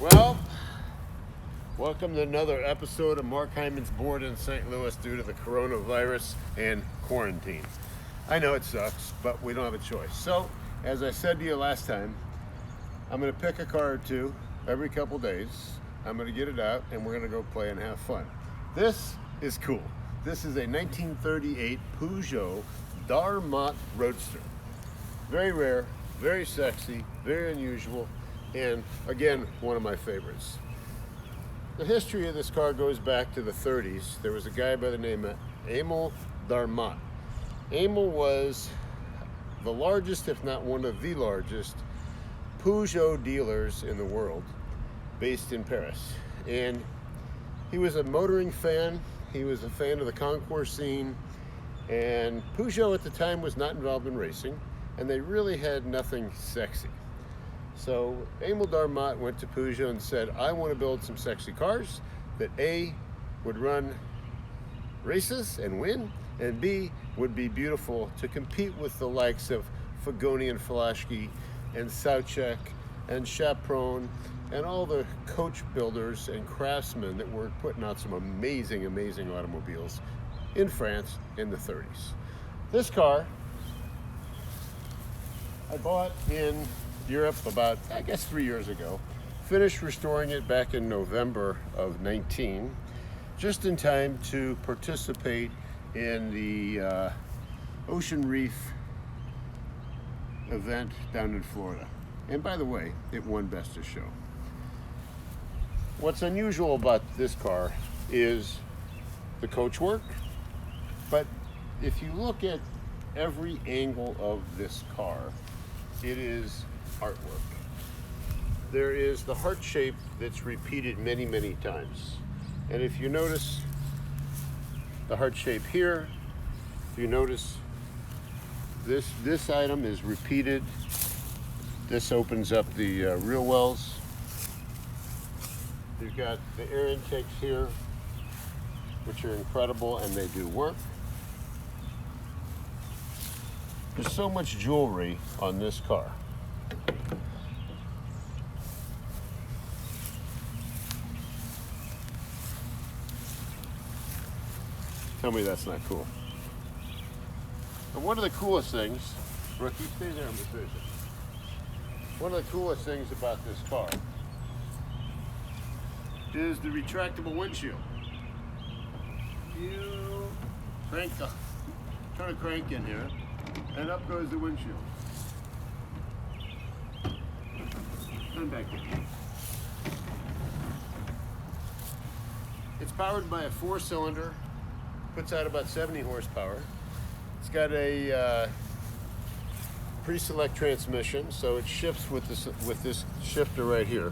Well, welcome to another episode of Mark Hyman's Board in St. Louis due to the coronavirus and quarantine. I know it sucks, but we don't have a choice. So, as I said to you last time, I'm going to pick a car or two every couple days. I'm going to get it out and we're going to go play and have fun. This is cool. This is a 1938 Peugeot Darl'mat Roadster. Very rare, very sexy, very unusual, and again, one of my favorites. The history of this car goes back to the 30s. There was a guy by the name of Henri Mallatre. Emil was the largest, if not one of the largest, Peugeot dealers in the world, based in Paris. And he was a motoring fan. He was a fan of the concours scene. And Peugeot at the time was not involved in racing, and they really had nothing sexy. So Emil Darl'mat went to Peugeot and said, I want to build some sexy cars that A, would run races and win, and B, would be beautiful to compete with the likes of Fagoni and Falaschi and Sauchek and Chaperon and all the coach builders and craftsmen that were putting out some amazing, amazing automobiles in France in the 30s. This car I bought in Europe about, I guess, 3 years ago. Finished restoring it back in November of 19, just in time to participate in the Ocean Reef event down in Florida. And by the way, it won Best of Show. What's unusual about this car is the coachwork, but if you look at every angle of this car, it is artwork. There is the heart shape that's repeated many, many times. And if you notice the heart shape here, if you notice this item is repeated. This opens up the real wells. You've got the air intakes here, which are incredible, and they do work. There's so much jewelry on this car. Tell me that's not cool. And one of the coolest things, Rookie, stay there in position. One of the coolest things about this car is the retractable windshield. You turn a crank in here, and up goes the windshield. And back in. It's powered by a 4-cylinder, puts out about 70 horsepower. It's got a pre-select transmission, so it shifts with this shifter right here.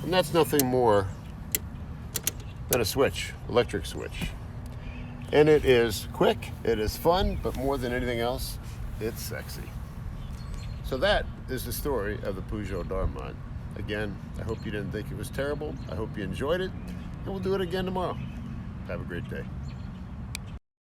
And that's nothing more than a switch, electric switch. And it is quick, it is fun, but more than anything else, it's sexy. So that is the story of the Peugeot Darl'mat. Again, I hope you didn't think it was terrible. I hope you enjoyed it, and we'll do it again tomorrow. Have a great day.